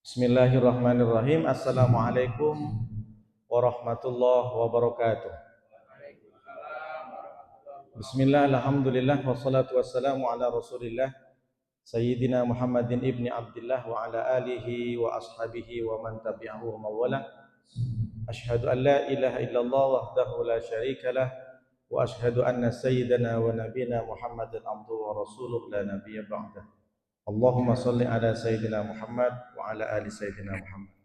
Bismillahirrahmanirrahim. Assalamualaikum warahmatullahi wabarakatuh. Bismillah, alhamdulillah, wassalatu wassalamu ala rasulillah Sayyidina Muhammadin ibni Abdillah wa ala alihi wa ashabihi wa man tabi'ahu wa mawala. Ashhadu an la ilaha illallah wahdahu la syarika lah wa ashhadu anna sayyidana wa nabiyana Muhammadan abduhu wa rasuluh la nabiyya ba'dah. Allahumma salli ala sayyidina Muhammad wa ala ali sayyidina Muhammad.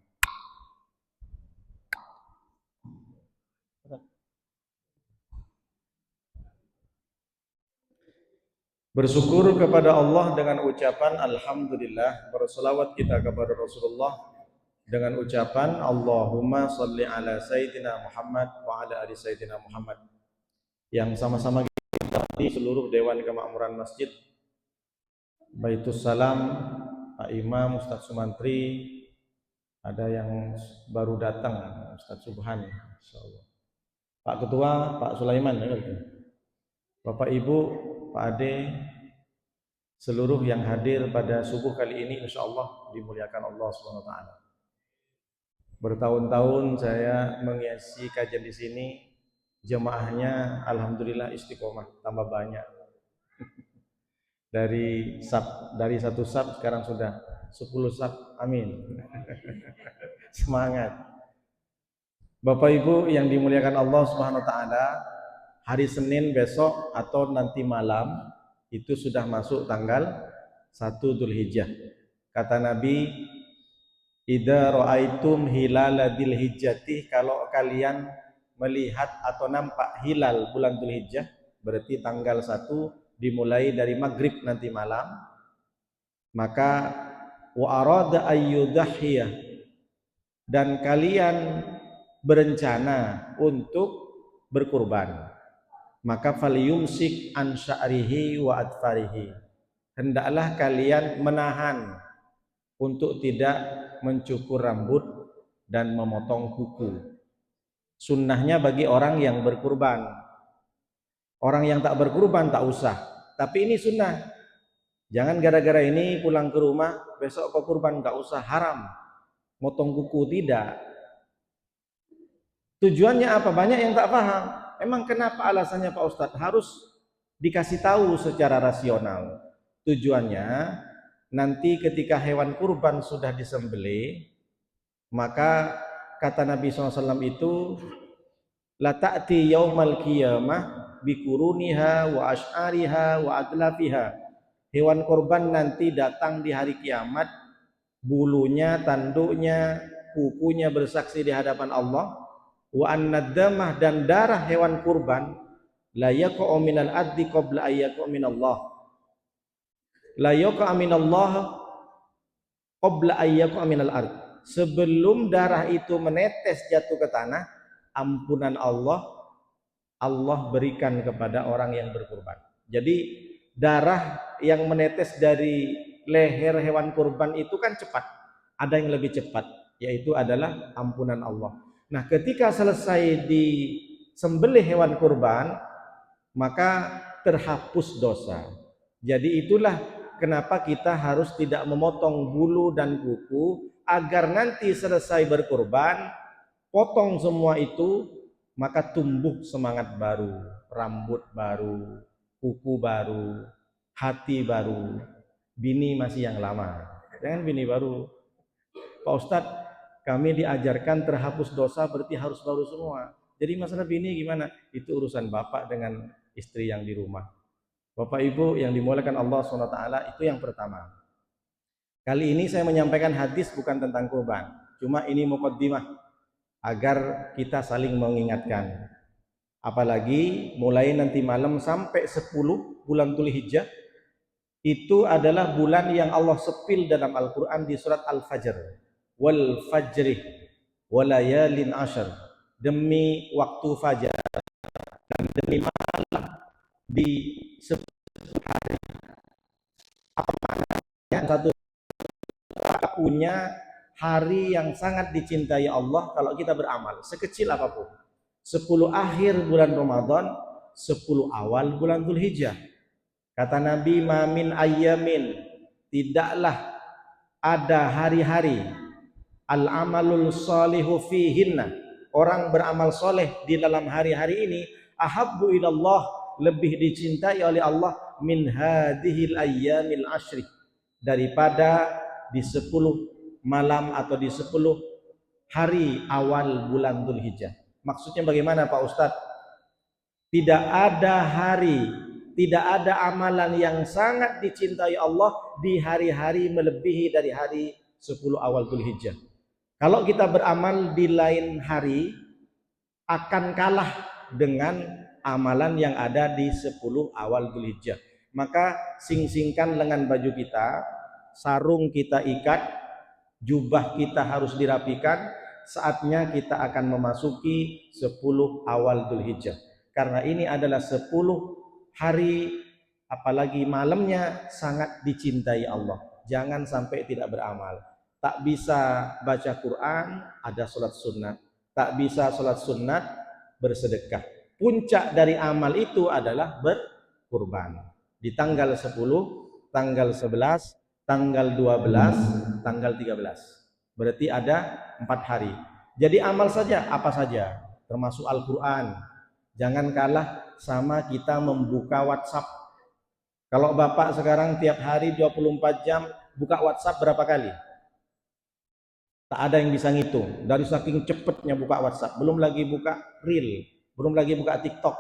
Bersyukur kepada Allah dengan ucapan Alhamdulillah. Berselawat kita kepada Rasulullah dengan ucapan Allahumma salli ala sayyidina Muhammad wa ala ali sayyidina Muhammad. Yang sama-sama kita di seluruh Dewan Kemakmuran Masjid Baitus Salam, Pak Imam, Ustadz Sumantri, ada yang baru datang, Ustadz Subhan, insyaallah. Pak Ketua, Pak Sulaiman, Bapak Ibu, Pak Ade, seluruh yang hadir pada subuh kali ini, insyaallah dimuliakan Allah Subhanahu wa taala. Bertahun-tahun saya mengisi kajian di sini, jemaahnya alhamdulillah istiqomah, tambah banyak. Dari satu sab sekarang sudah 10 sab, amin. Semangat. Bapak Ibu yang dimuliakan Allah Subhanahu wa taala, hari Senin besok atau nanti malam itu sudah masuk tanggal 1 Dzulhijjah. Kata Nabi, idza raaitum hilala dzulhijjati, kalau kalian melihat atau nampak hilal bulan Dzulhijjah, berarti tanggal 1 dimulai dari maghrib nanti malam, maka wa arada ayyudhiyah, dan kalian berencana untuk berkurban, maka falyumsik an sya'rihi wa adfarihi, hendaklah kalian menahan untuk tidak mencukur rambut dan memotong kuku. Sunnahnya bagi orang yang berkurban. Orang yang tak berkurban tak usah, tapi ini sunnah. Jangan gara-gara ini pulang ke rumah besok kau kurban, tak usah, haram motong kuku, tidak. Tujuannya apa? Banyak yang tak paham. Emang kenapa alasannya Pak Ustadz? Harus dikasih tahu secara rasional. Tujuannya nanti ketika hewan kurban sudah disembelih, maka kata Nabi SAW itu, la ta'ti yaumal qiyamah bikuruniha wa ash'ariha wa adlafiha. Hewan korban nanti datang di hari kiamat, bulunya, tanduknya, kukunya bersaksi di hadapan Allah. Wa annadamah, dan darah hewan kurban, la yaqa'u minal addi qabla ayyaqa'u minallah. La yaqa'u minallah qabla ayyaqa'u minal ard. Sebelum darah itu menetes jatuh ke tanah, ampunan Allah berikan kepada orang yang berkurban. Jadi darah yang menetes dari leher hewan kurban itu kan cepat. Ada yang lebih cepat, yaitu adalah ampunan Allah. Nah, ketika selesai disembelih hewan kurban, maka terhapus dosa. Jadi itulah kenapa kita harus tidak memotong bulu dan kuku, agar nanti selesai berkurban, potong semua itu, maka tumbuh semangat baru, rambut baru, kuku baru, hati baru. Bini masih yang lama, jangan bini baru. Pak Ustadz, kami diajarkan terhapus dosa berarti harus baru semua. Jadi masalah bini gimana? Itu urusan bapak dengan istri yang di rumah. Bapak Ibu yang dimuliakan Allah SWT, itu yang pertama. Kali ini saya menyampaikan hadis bukan tentang kurban, cuma ini muqaddimah agar kita saling mengingatkan. Apalagi mulai nanti malam sampai 10 bulan Dzulhijjah, itu adalah bulan yang Allah sepil dalam Al-Quran di surat Al-Fajr. Wal fajri walayalin ashar, demi waktu fajar dan demi malam di 10 hari. Apa maknanya? Satu, punya hari yang sangat dicintai Allah kalau kita beramal sekecil apapun. 10 akhir bulan Ramadan, 10 awal bulan Dzulhijjah. Kata Nabi, ma min ayyamin, tidaklah ada hari-hari Al-amalul salihu fihinna, orang beramal soleh di dalam hari-hari ini, ahabbu ilallah, lebih dicintai oleh Allah, min hadhil ayyamil ashri, daripada di 10 malam atau di 10 hari awal bulan Dzulhijjah. Maksudnya bagaimana Pak Ustadz? Tidak ada hari, tidak ada amalan yang sangat dicintai Allah di hari-hari melebihi dari hari 10 awal Dzulhijjah. Kalau kita beramal di lain hari akan kalah dengan amalan yang ada di 10 awal Dzulhijjah. Maka sing-singkan lengan baju kita, sarung kita ikat, jubah kita harus dirapikan, saatnya kita akan memasuki 10 awal Dzulhijjah. Karena ini adalah 10 hari, apalagi malamnya sangat dicintai Allah. Jangan sampai tidak beramal. Tak bisa baca Quran, ada sholat sunat. Tak bisa sholat sunat, bersedekah. Puncak dari amal itu adalah berkurban. Di tanggal 10, tanggal 11, tanggal 12, tanggal 13. Berarti ada 4 hari. Jadi amal saja, apa saja, termasuk Al-Quran. Jangan kalah sama kita membuka WhatsApp. Kalau Bapak sekarang tiap hari 24 jam buka WhatsApp berapa kali? Tak ada yang bisa ngitung. Dari saking cepatnya buka WhatsApp, belum lagi buka Reel, belum lagi buka TikTok.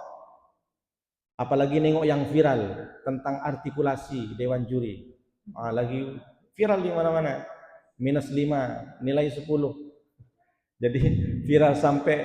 Apalagi nengok yang viral tentang artikulasi Dewan Juri. Lagi viral di mana-mana. -5, nilai 10. Jadi viral sampai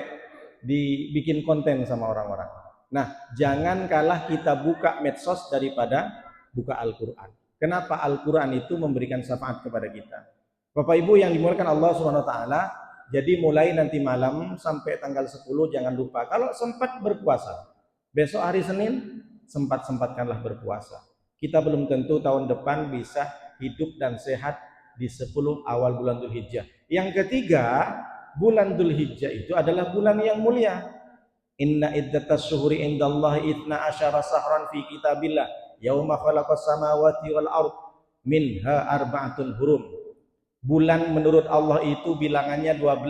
dibikin konten sama orang-orang. Nah, jangan kalah kita buka medsos daripada buka Al-Quran. Kenapa? Al-Quran itu memberikan syafaat kepada kita. Bapak Ibu yang dimuliakan Allah Subhanahu wa taala, jadi mulai nanti malam sampai tanggal 10 jangan lupa kalau sempat berpuasa. Besok hari Senin sempat-sempatkanlah berpuasa. Kita belum tentu tahun depan bisa hidup dan sehat di 10 awal bulan Dzulhijjah. Yang ketiga, bulan Dzulhijjah itu adalah bulan yang mulia. Inna iddatas syuhuri indallahi 12 sahran fi kitabillah yauma khalaqas samawati wal ard minha arba'atun hurum. Bulan menurut Allah itu bilangannya 12,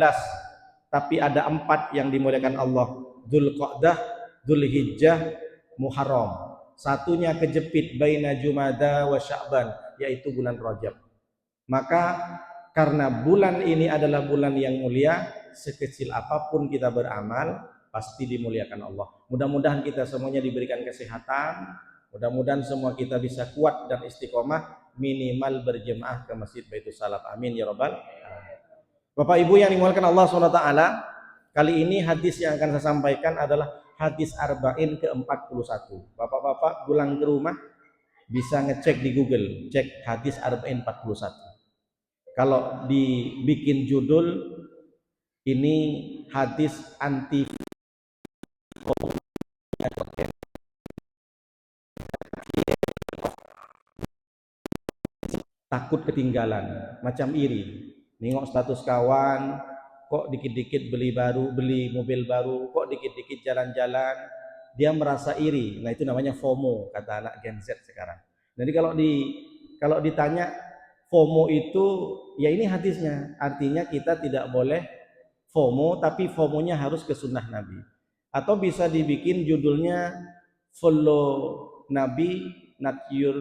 tapi ada 4 yang dimuliakan Allah. Dzulqa'dah, Dzulhijjah, Muharram. Satunya kejepit baina Jumada wa Sya'ban, yaitu bulan Rajab. Maka karena bulan ini adalah bulan yang mulia, sekecil apapun kita beramal pasti dimuliakan Allah. Mudah-mudahan kita semuanya diberikan kesehatan, mudah-mudahan semua kita bisa kuat dan istiqomah, minimal berjemaah ke Masjid Baitul Salaf. Amin ya rabbal alamin. Bapak Ibu yang dimuliakan Allah SWT, kali ini hadis yang akan saya sampaikan adalah hadis Arba'in ke-41. Bapak-bapak pulang ke rumah bisa ngecek di Google, cek hadis Arba'in 41. Kalau dibikin judul ini hadis anti takut ketinggalan, macam iri. Nengok status kawan, kok dikit-dikit beli mobil baru, kok dikit-dikit jalan-jalan, dia merasa iri. Nah, itu namanya FOMO, kata anak Gen Z sekarang. Jadi kalau ditanya FOMO itu, ya ini hadisnya. Artinya kita tidak boleh FOMO, tapi FOMO-nya harus ke sunnah Nabi. Atau bisa dibikin judulnya follow Nabi, not your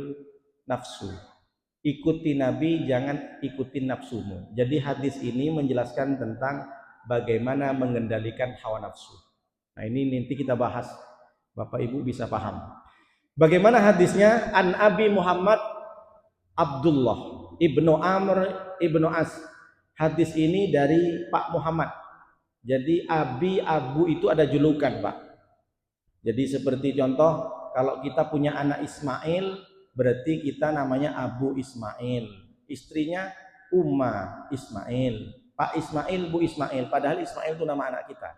nafsu. Ikuti Nabi, jangan ikuti nafsumu. Jadi hadis ini menjelaskan tentang bagaimana mengendalikan hawa nafsu. Nah, ini nanti kita bahas, Bapak Ibu bisa paham. Bagaimana hadisnya? An Abi Muhammad Abdullah ibnu Amr ibnu As. Hadis ini dari Pak Muhammad. Jadi Abu itu ada julukan, Pak. Jadi seperti contoh, kalau kita punya anak Ismail, berarti kita namanya Abu Ismail. Istrinya Umma Ismail. Pak Ismail, Bu Ismail. Padahal Ismail itu nama anak kita.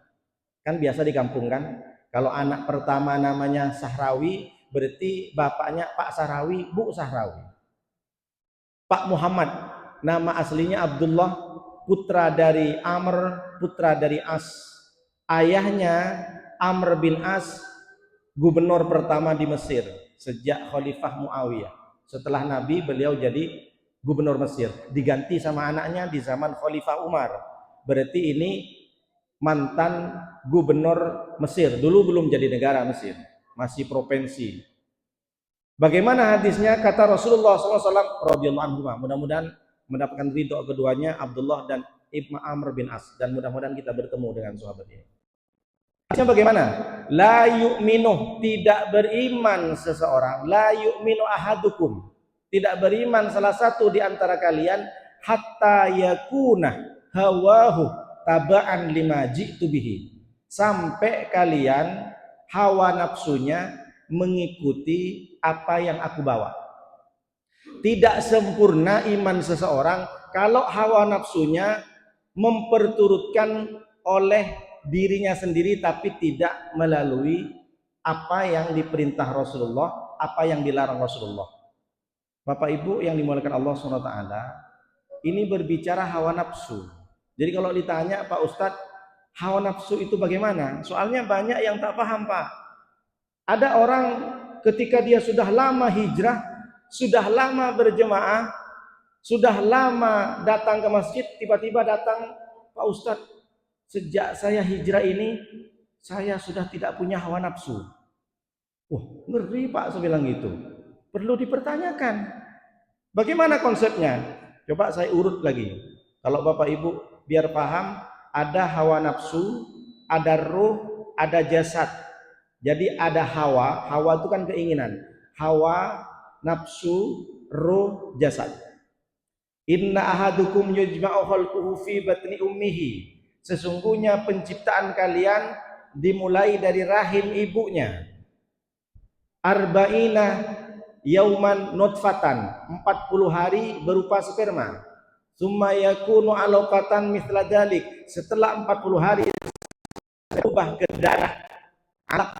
Kan biasa di kampung kan, kalau anak pertama namanya Sahrawi, berarti bapaknya Pak Sahrawi, Bu Sahrawi. Pak Muhammad, nama aslinya Abdullah, putra dari Amr, putra dari As. Ayahnya Amr bin As, gubernur pertama di Mesir sejak Khalifah Muawiyah. Setelah Nabi, beliau jadi gubernur Mesir, diganti sama anaknya di zaman Khalifah Umar. Berarti ini mantan gubernur Mesir, dulu belum jadi negara Mesir, masih provinsi. Bagaimana hadisnya? Kata Rasulullah SAW radhiyallahu anhu, mudah-mudahan mendapatkan ridho keduanya, Abdullah dan Ibnu Amr bin As, dan mudah-mudahan kita bertemu dengan sahabat ini. Hadisnya bagaimana? La yu'minu, tidak beriman seseorang, la yu'minu ahadukum, tidak beriman salah satu di antara kalian, hatta yakuna hawahu taba'an lima ji'tu bihi, sampai kalian hawa nafsunya mengikuti apa yang aku bawa. Tidak sempurna iman seseorang kalau hawa nafsunya memperturutkan oleh dirinya sendiri tapi tidak melalui apa yang diperintah Rasulullah, apa yang dilarang Rasulullah. Bapak Ibu yang dimuliakan Allah SWT, ini berbicara hawa nafsu. Jadi kalau ditanya, Pak Ustadz, hawa nafsu itu bagaimana? Soalnya banyak yang tak paham, Pak. Ada orang ketika dia sudah lama hijrah, sudah lama berjemaah, sudah lama datang ke masjid, tiba-tiba datang, Pak Ustadz, sejak saya hijrah ini, saya sudah tidak punya hawa nafsu. Ngeri Pak, saya bilang gitu. Perlu dipertanyakan. Bagaimana konsepnya? Coba saya urut lagi. Kalau Bapak Ibu biar paham, ada hawa nafsu, ada ruh, ada jasad. Jadi ada hawa, hawa itu kan keinginan. Hawa, nafsu, ruh, jasad. Inna ahadukum yujma'u khalquhu fi batni ummihi. Sesungguhnya penciptaan kalian dimulai dari rahim ibunya. Arba'ina yauman nutfatan, 40 hari berupa sperma. Summa yakunu alaqatan mithla dzalik. Setelah 40 hari berubah ke darah. Alaq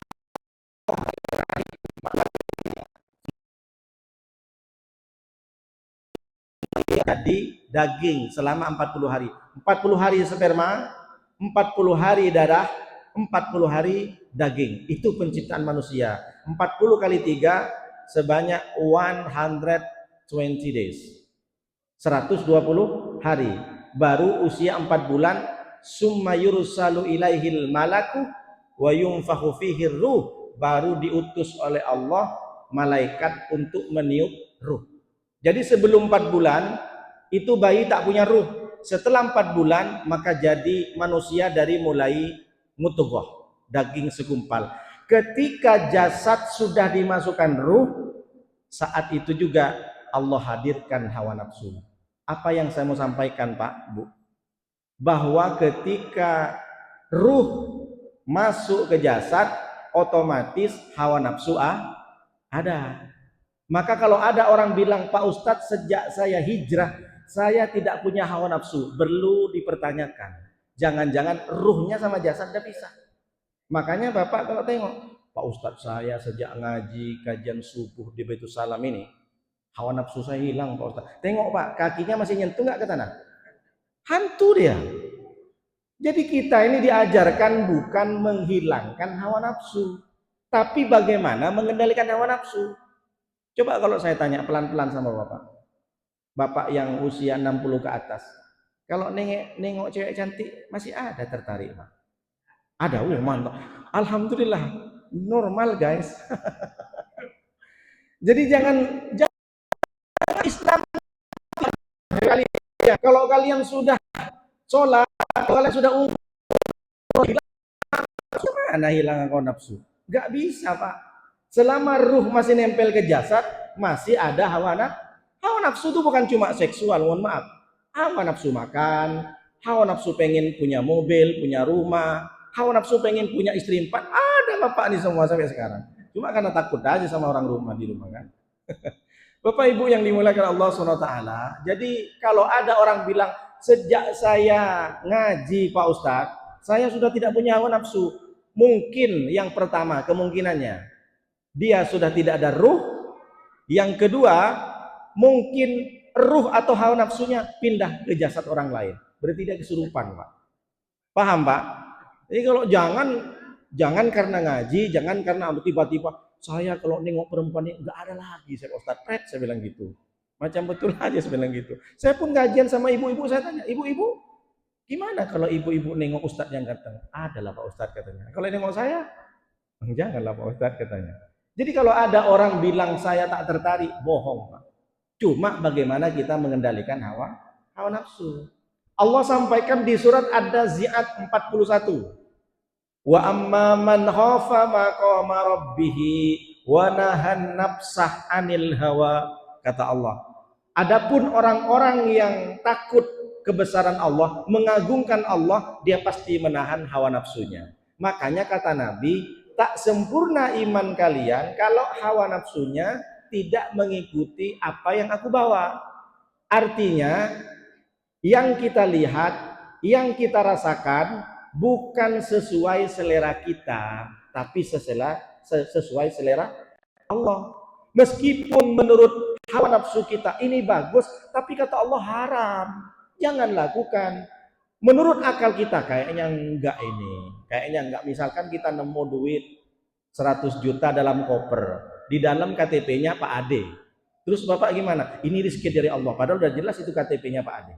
jadi daging selama 40 hari. 40 hari sperma, 40 hari darah, 40 hari daging. Itu penciptaan manusia. 40 kali 3 sebanyak 120 days. 120 hari. Baru usia 4 bulan, summa yursalu ilaihil malaku wa yunfakhu fihi ruh. Baru diutus oleh Allah malaikat untuk meniup ruh. Jadi sebelum 4 bulan itu bayi tak punya ruh. Setelah 4 bulan maka jadi manusia dari mulai mudghah, daging segumpal. Ketika jasad sudah dimasukkan ruh, saat itu juga Allah hadirkan hawa nafsu. Apa yang saya mau sampaikan Pak, Bu? Bahwa ketika ruh masuk ke jasad, otomatis hawa nafsu ada. Maka kalau ada orang bilang, Pak Ustadz sejak saya hijrah, saya tidak punya hawa nafsu, perlu dipertanyakan. Jangan-jangan ruhnya sama jasad tidak bisa. Makanya Bapak kalau tengok, Pak Ustadz saya sejak ngaji kajian subuh di Baitul Salam ini, hawa nafsu saya hilang Pak Ustadz. Tengok Pak, kakinya masih nyentuh nggak ke tanah? Hantu dia. Jadi kita ini diajarkan bukan menghilangkan hawa nafsu, tapi bagaimana mengendalikan hawa nafsu. Coba kalau saya tanya pelan-pelan sama Bapak. Bapak yang usia 60 ke atas. Kalau nengok cewek cantik masih ada tertarik, Pak? Ada, mantap. Alhamdulillah, normal guys. Jadi jangan Islam. Kalau kalian sudah sholat, kalau kalian sudah umur, gimana hilang hawa nafsu? Gak bisa Pak. Selama ruh masih nempel ke jasad, masih ada hawa nafsu. Hawa nafsu itu bukan cuma seksual, mohon maaf. Hawa nafsu makan, hawa nafsu pengen punya mobil, punya rumah, hawa nafsu pengen punya istri 4. Ada Bapak nih semua sampai sekarang. Cuma karena takut aja sama orang rumah di rumah kan. Bapak Ibu yang dimuliakan Allah SWT. Jadi kalau ada orang bilang, sejak saya ngaji Pak Ustadz, saya sudah tidak punya hawa nafsu. Mungkin yang pertama kemungkinannya, dia sudah tidak ada ruh. Yang kedua, mungkin ruh atau hawa nafsunya pindah ke jasad orang lain. Berarti dia kesurupan Pak. Paham Pak? Jadi kalau jangan karena ngaji, jangan karena tiba-tiba saya kalau nengok perempuan ini nggak ada lagi saya Ustadz Pret, saya bilang gitu. Macam betul aja sebenarnya gitu. Saya pun gajian sama ibu-ibu, saya tanya, ibu-ibu gimana kalau ibu-ibu nengok ustadz yang datang? Adalah Pak Ustadz katanya. Kalau nengok saya, janganlah Pak Ustadz katanya. Jadi kalau ada orang bilang saya tak tertarik, bohong Pak. Cuma bagaimana kita mengendalikan hawa nafsu. Allah sampaikan di surat Ad-Daziyat 41. Wa amma man khafa maqama rabbih wa nahan nafsah anil hawa, kata Allah. Adapun orang-orang yang takut kebesaran Allah, mengagungkan Allah, dia pasti menahan hawa nafsunya. Makanya kata Nabi, tak sempurna iman kalian kalau hawa nafsunya tidak mengikuti apa yang aku bawa. Artinya, yang kita lihat, yang kita rasakan bukan sesuai selera kita, tapi sesuai selera Allah. Meskipun menurut hawa nafsu kita ini bagus, tapi kata Allah haram, jangan lakukan. Menurut akal kita kayaknya enggak ini, kayaknya enggak. Misalkan kita nemu duit 100 juta dalam koper, di dalam KTP-nya Pak Ade. Terus Bapak gimana? Ini rezeki dari Allah, padahal udah jelas itu KTP-nya Pak Ade.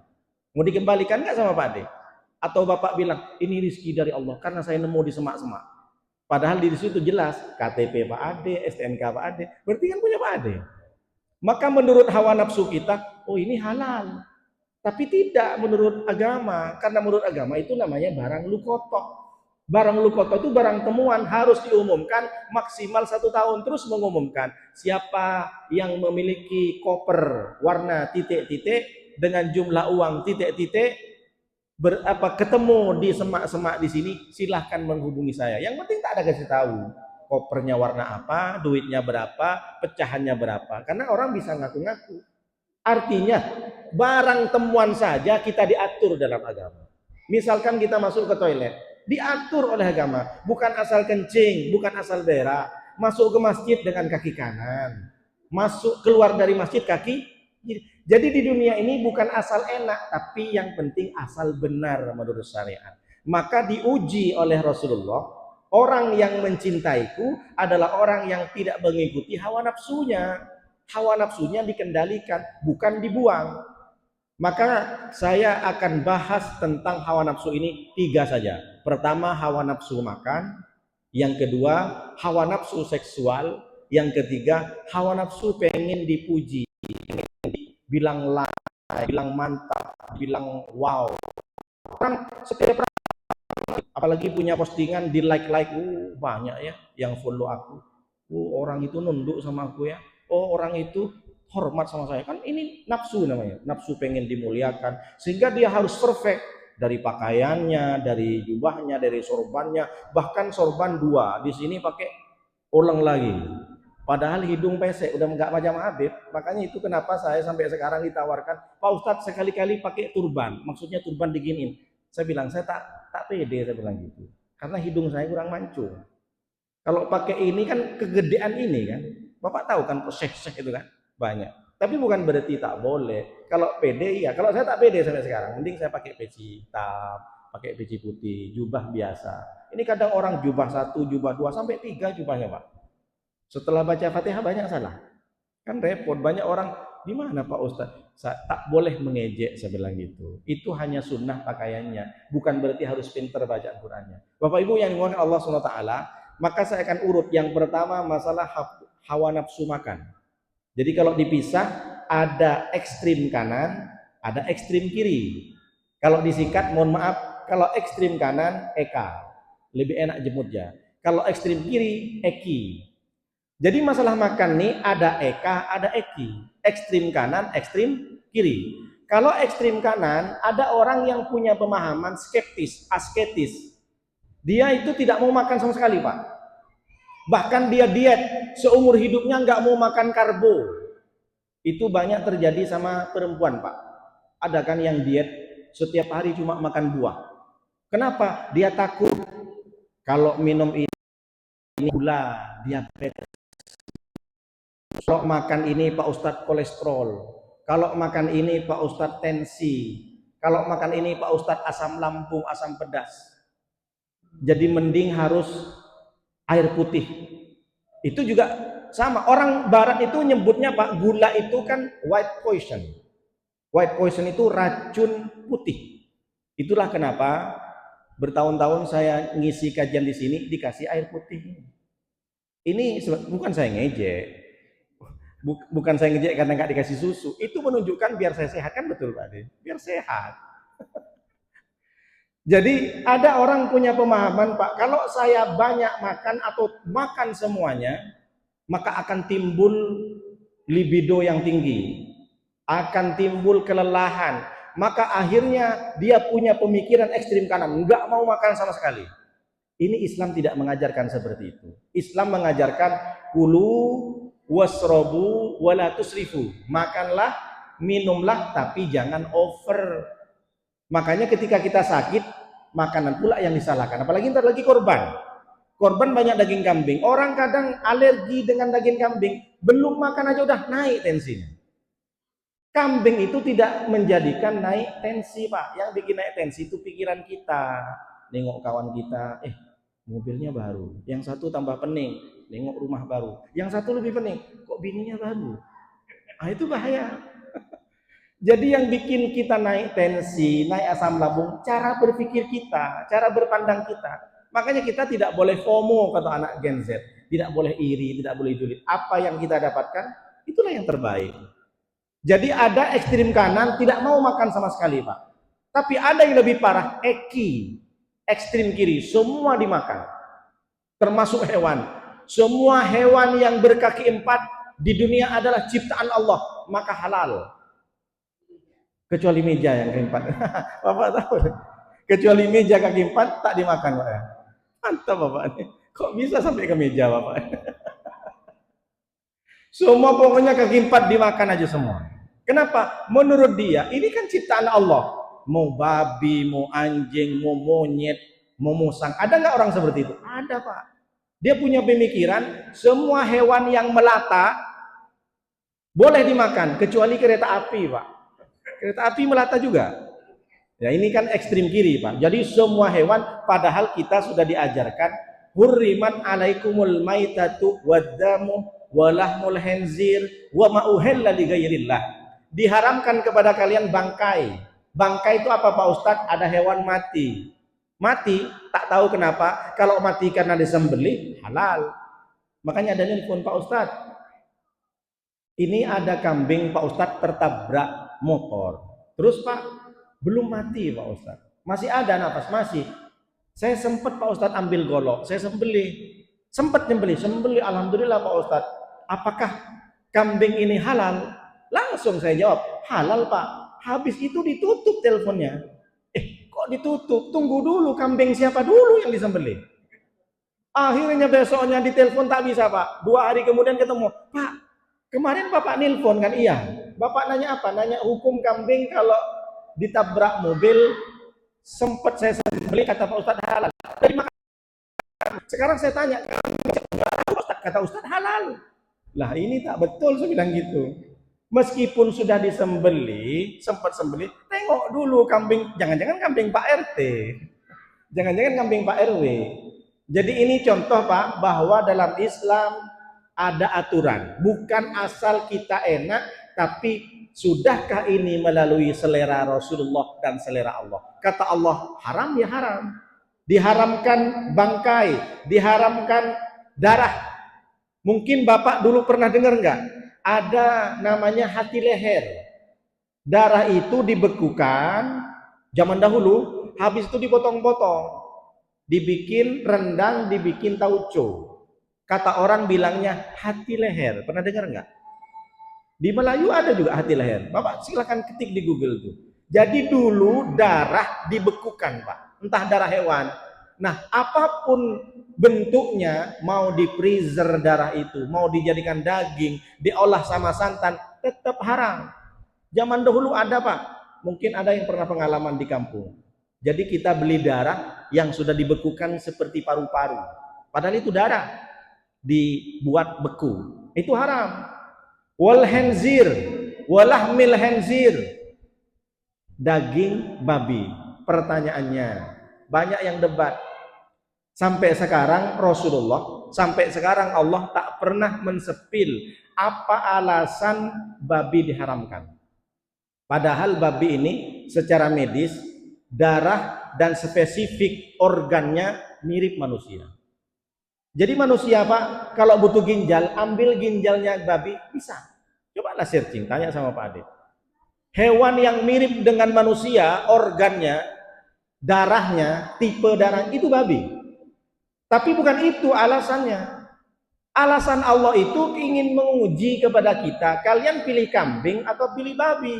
Mau dikembalikan nggak sama Pak Ade? Atau Bapak bilang, ini rezeki dari Allah karena saya nemu di semak-semak. Padahal di situ jelas KTP Pak Ade, STNK Pak Ade, berarti kan punya Pak Ade. Maka menurut hawa nafsu kita, oh ini halal. Tapi tidak menurut agama, karena menurut agama itu namanya barang lukotok. Barang lukotok itu barang temuan, harus diumumkan maksimal 1 tahun, terus mengumumkan siapa yang memiliki koper warna titik-titik dengan jumlah uang titik-titik ketemu di semak-semak di sini, silahkan menghubungi saya. Yang penting tak ada kasih tahu kopernya warna apa, duitnya berapa, pecahannya berapa, karena orang bisa ngaku-ngaku. Artinya barang temuan saja kita diatur dalam agama. Misalkan kita masuk ke toilet, diatur oleh agama, bukan asal kencing, bukan asal berak. Masuk ke masjid dengan kaki kanan, masuk keluar dari masjid kaki. Jadi di dunia ini bukan asal enak, tapi yang penting asal benar menurut syariat. Maka diuji oleh Rasulullah, orang yang mencintaiku adalah orang yang tidak mengikuti hawa nafsunya. Hawa nafsunya dikendalikan, bukan dibuang. Maka saya akan bahas tentang hawa nafsu ini 3 saja. Pertama, hawa nafsu makan. Yang kedua, hawa nafsu seksual. Yang ketiga, hawa nafsu pengen dipuji, bilang bilang mantap, bilang wow. Orang setiap apalagi punya postingan di like banyak ya yang follow aku. Orang itu nunduk sama aku ya. Oh, orang itu hormat sama saya. Kan ini nafsu namanya, nafsu pengen dimuliakan, sehingga dia harus perfect dari pakaiannya, dari jubahnya, dari sorbannya, bahkan sorban 2 di sini pakai ulang lagi. Padahal hidung pesek udah nggak macam Habib. Makanya itu kenapa saya sampai sekarang ditawarkan, Pak Ustadz sekali-kali pakai turban, maksudnya turban diginin. Saya bilang saya tak pede, saya bilang gitu, karena hidung saya kurang mancung. Kalau pakai ini kan kegedean ini kan, Bapak tahu kan proses itu kan banyak. Tapi bukan berarti tak boleh. Kalau pede ya, kalau saya tak pede sampai sekarang, mending saya pakai peci hitam, pakai peci putih, jubah biasa. Ini kadang orang jubah 1, jubah 2 sampai 3 jubahnya Pak. Setelah baca Fatihah banyak salah. Kan repot, banyak orang, gimana Pak Ustadz? Tak boleh mengejek, saya bilang gitu. Itu hanya sunnah pakaiannya, bukan berarti harus pinter bacaan Qurannya. Bapak Ibu yang dimuliakan Allah SWT, maka saya akan urut. Yang pertama masalah hawa nafsu makan. Jadi kalau dipisah, ada ekstrim kanan, ada ekstrim kiri. Kalau disingkat, mohon maaf, kalau ekstrim kanan eka, lebih enak jemutnya. Kalau ekstrim kiri eki. Jadi masalah makan nih ada eka, ada eki. Ekstrim kanan, ekstrim kiri. Kalau ekstrim kanan, ada orang yang punya pemahaman skeptis, asketis. Dia itu tidak mau makan sama sekali Pak. Bahkan dia diet, seumur hidupnya nggak mau makan karbo. Itu banyak terjadi sama perempuan Pak. Ada kan yang diet setiap hari cuma makan buah. Kenapa? Dia takut kalau minum ini gula, diabetes. Kalau makan ini Pak Ustadz kolesterol. Kalau makan ini Pak Ustadz tensi. Kalau makan ini Pak Ustadz asam lambung, asam pedas. Jadi mending harus air putih. Itu juga Sama, orang barat itu nyebutnya Pak, gula itu kan white poison. White poison itu racun putih. Itulah kenapa bertahun-tahun saya ngisi kajian di sini dikasih air putih. Ini bukan saya ngejek. Bukan saya ngejek karena nggak dikasih susu. Itu menunjukkan biar saya sehat, kan betul Pak De? Biar sehat. Jadi ada orang punya pemahaman Pak, kalau saya banyak makan atau makan semuanya, maka akan timbul libido yang tinggi, akan timbul kelelahan, maka akhirnya dia punya pemikiran ekstrim kanan, nggak mau makan sama sekali. Ini Islam tidak mengajarkan seperti itu. Islam mengajarkan kulu wasrobu wala tusrifu, makanlah, minumlah, tapi jangan over. Makanya ketika kita sakit, makanan pula yang disalahkan. Apalagi ntar lagi korban. Korban banyak daging kambing. Orang kadang alergi dengan daging kambing. Belum makan aja udah naik tensinya. Kambing itu tidak menjadikan naik tensi Pak. Yang bikin naik tensi itu pikiran kita. Nengok kawan kita, mobilnya baru. Yang satu tambah pening. Nengok rumah baru. Yang satu lebih pening. Kok bininya baru? Nah itu bahaya. Jadi yang bikin kita naik tensi, naik asam lambung, cara berpikir kita, cara berpandang kita. Makanya kita tidak boleh FOMO kata anak Gen Z. Tidak boleh iri, tidak boleh julid. Apa yang kita dapatkan, itulah yang terbaik. Jadi ada ekstrim kanan, tidak mau makan sama sekali Pak. Tapi ada yang lebih parah, ekstrim kiri, semua dimakan. Termasuk hewan. Semua hewan yang berkaki 4 di dunia adalah ciptaan Allah, maka halal. Kecuali meja yang kaki 4. Bapak tahu, kecuali meja kaki 4 tak dimakan Pak ya. Mantap Bapak ini. Kok bisa sampai ke meja Bapak? Semua pokoknya kaki 4 dimakan aja semua. Kenapa? Menurut dia ini kan ciptaan Allah. Mau babi, mau anjing, mau monyet, mau musang. Ada nggak orang seperti itu? Ada Pak. Dia punya pemikiran semua hewan yang melata boleh dimakan kecuali kereta api Pak. Kereta api melata juga. Ya ini kan ekstrim kiri Pak. Jadi semua hewan, padahal kita sudah diajarkan hurriman alaikumul maitatu waddamu walahmul khinzir wa ma uhilla li ghairillah. Diharamkan kepada kalian bangkai. Bangkai itu apa Pak Ustadz? Ada hewan mati. Mati, tak tahu kenapa. Kalau mati karena disembelih, halal. Makanya ada nelpon Pak Ustadz. Ini ada kambing Pak Ustadz tertabrak motor. Terus Pak, belum mati Pak Ustadz. Masih ada nafas, masih. Saya sempat Pak Ustadz ambil golok, saya sembelih. Sempat sembelih, alhamdulillah Pak Ustadz. Apakah kambing ini halal? Langsung saya jawab, halal Pak. Habis itu ditutup teleponnya. Kok ditutup? Tunggu dulu, kambing siapa dulu yang disembelih? Akhirnya besoknya ditelepon tak bisa Pak. 2 hari kemudian ketemu, Pak, kemarin Bapak nelpon kan? Iya. Bapak nanya apa? Nanya hukum kambing kalau ditabrak mobil sempat saya sembelih, kata Pak Ustadz halal. Sekarang saya tanya, kata Ustadz halal. Lah ini tak betul, saya bilang gitu. Meskipun sudah disembelih, sempat sembelih, tengok dulu kambing, jangan-jangan kambing Pak RT. Jangan-jangan kambing Pak RW. Jadi ini contoh Pak, bahwa dalam Islam ada aturan, bukan asal kita enak, tapi sudahkah ini melalui selera Rasulullah dan selera Allah. Kata Allah, haram ya haram. Diharamkan bangkai, diharamkan darah. Mungkin Bapak dulu pernah dengar enggak? Ada namanya hati leher. Darah itu dibekukan zaman dahulu, habis itu dipotong-potong. Dibikin rendang, dibikin tauco. Kata orang bilangnya hati leher. Pernah dengar enggak? Di Melayu ada juga hati leher. Bapak silakan ketik di Google tuh. Jadi dulu darah dibekukan Pak. Entah darah hewan. Nah, apapun bentuknya, mau di freezer darah itu, mau dijadikan daging, diolah sama santan, tetap haram. Zaman dahulu ada Pak. Mungkin ada yang pernah pengalaman di kampung. Jadi kita beli darah yang sudah dibekukan seperti paru-paru. Padahal itu darah dibuat beku. Itu haram. Wal khinzir, walahmil khinzir. Daging babi. Pertanyaannya, banyak yang debat. Sampai sekarang Rasulullah sampai sekarang Allah tak pernah mensepil apa alasan babi diharamkan. Padahal babi ini secara medis, darah dan spesifik organnya mirip manusia. Jadi manusia Pak, kalau butuh ginjal, ambil ginjalnya babi, bisa. Cobalah searching, tanya sama Pak Ade. Hewan yang mirip dengan manusia, organnya, darahnya, tipe darah, itu babi. Tapi bukan itu alasannya. Alasan Allah itu ingin menguji kepada kita, kalian pilih kambing atau pilih babi.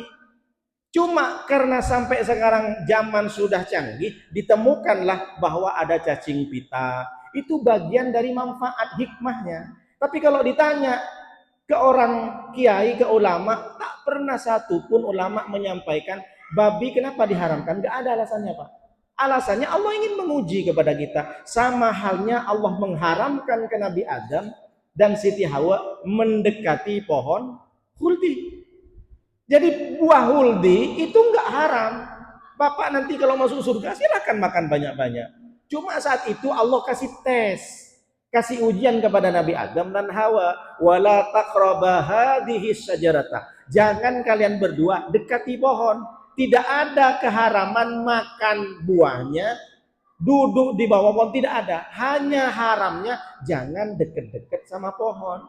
Cuma karena sampai sekarang zaman sudah canggih, ditemukanlah bahwa ada cacing pita. Itu bagian dari manfaat hikmahnya. Tapi kalau ditanya ke orang kiai, ke ulama, tak pernah satu pun ulama menyampaikan babi kenapa diharamkan. Gak ada alasannya Pak. Alasannya Allah ingin menguji kepada kita. Sama halnya Allah mengharamkan ke Nabi Adam dan Siti Hawa mendekati pohon khuldi. Jadi buah huldi itu enggak haram. Bapak nanti kalau masuk surga silakan makan banyak-banyak. Cuma saat itu Allah kasih tes, kasih ujian kepada Nabi Adam dan Hawa. Wala taqraba hadhihi syajarata. Jangan kalian berdua dekati pohon. Tidak ada keharaman makan buahnya, duduk di bawah pohon, tidak ada. Hanya haramnya jangan deket-deket sama pohon.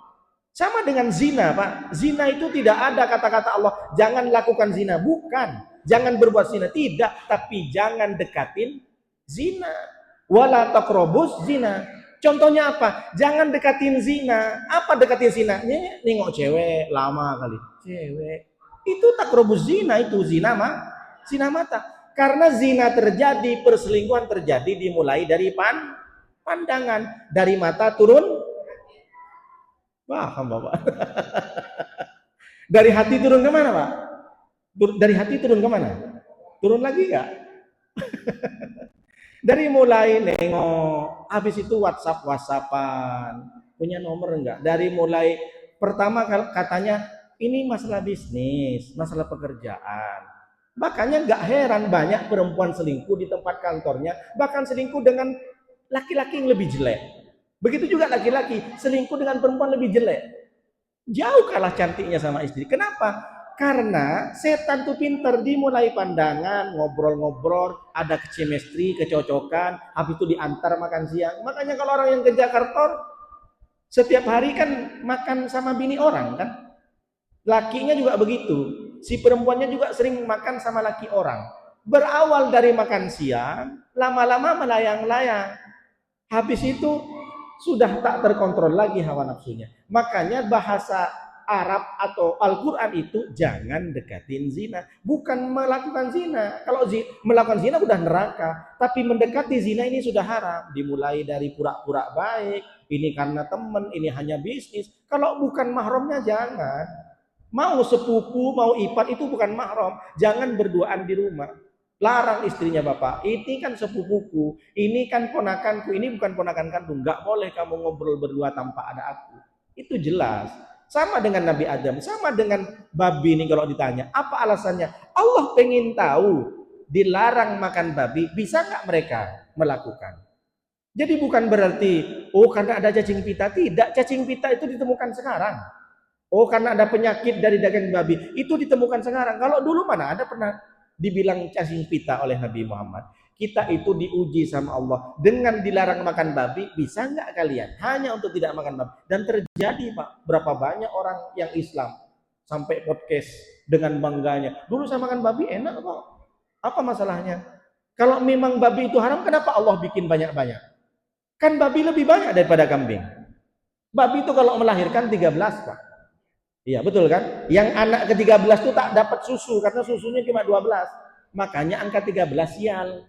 Sama dengan zina Pak, zina itu tidak ada kata-kata Allah jangan lakukan zina, bukan jangan berbuat zina, tidak, tapi jangan dekatin zina. Wala taqrabuz zina. Contohnya apa? Jangan dekatin zina. Apa dekatin zina? Nengok cewek lama kali, cewek itu taqrabuz zina, itu zina zina mata. Karena zina terjadi, perselingkuhan terjadi dimulai dari pandangan, dari mata turun. Paham Bapak? Dari hati turun ke mana Pak? Dari hati turun ke mana? Turun lagi enggak? Dari mulai nengok, habis itu WhatsApp-WhatsAppan, punya nomor enggak? Dari mulai pertama katanya ini masalah bisnis, masalah pekerjaan. Makanya enggak heran banyak perempuan selingkuh di tempat kantornya, bahkan selingkuh dengan laki-laki yang lebih jelek. Begitu juga laki-laki selingkuh dengan perempuan lebih jelek. Jauh kalah cantiknya sama istri. Kenapa? Karena setan tuh pinter, dimulai pandangan, ngobrol-ngobrol, ada chemistry, kecocokan, habis itu diantar makan siang. Makanya kalau orang yang ke Jakarta setiap hari kan makan sama bini orang kan. Lakinya juga begitu. Si perempuannya juga sering makan sama laki orang. Berawal dari makan siang, lama-lama melayang-layang. Habis itu sudah tak terkontrol lagi hawa nafsunya. Makanya bahasa Arab atau Al-Quran itu jangan dekatin zina. Bukan melakukan zina. Kalau melakukan zina udah neraka. Tapi mendekati zina ini sudah haram. Dimulai dari pura-pura baik. Ini karena teman, ini hanya bisnis. Kalau bukan mahramnya jangan. Mau sepupu, mau ipar itu bukan mahram. Jangan berduaan di rumah. Larang istrinya Bapak, ini kan sepupuku, ini kan ponakanku, ini bukan ponakan kandung, nggak boleh kamu ngobrol berdua tanpa ada aku. Itu jelas. Sama dengan Nabi Adam, sama dengan babi ini kalau ditanya, apa alasannya? Allah pengen tahu, dilarang makan babi, bisa nggak mereka melakukan? Jadi bukan berarti, oh karena ada cacing pita, tidak, cacing pita itu ditemukan sekarang. Oh karena ada penyakit dari daging babi, itu ditemukan sekarang. Kalau dulu mana ada pernah dibilang cacing pita oleh Nabi Muhammad. Kita itu diuji sama Allah dengan dilarang makan babi, bisa nggak kalian hanya untuk tidak makan babi? Dan terjadi Pak, berapa banyak orang yang Islam sampai podcast dengan bangganya, dulu saya makan babi enak kok, apa masalahnya? Kalau memang babi itu haram, kenapa Allah bikin banyak-banyak? Kan babi lebih banyak daripada kambing. Babi itu kalau melahirkan 13 Pak. Iya betul kan? Yang anak ke-13 itu tak dapat susu karena susunya cuma 12. Makanya angka 13 sial.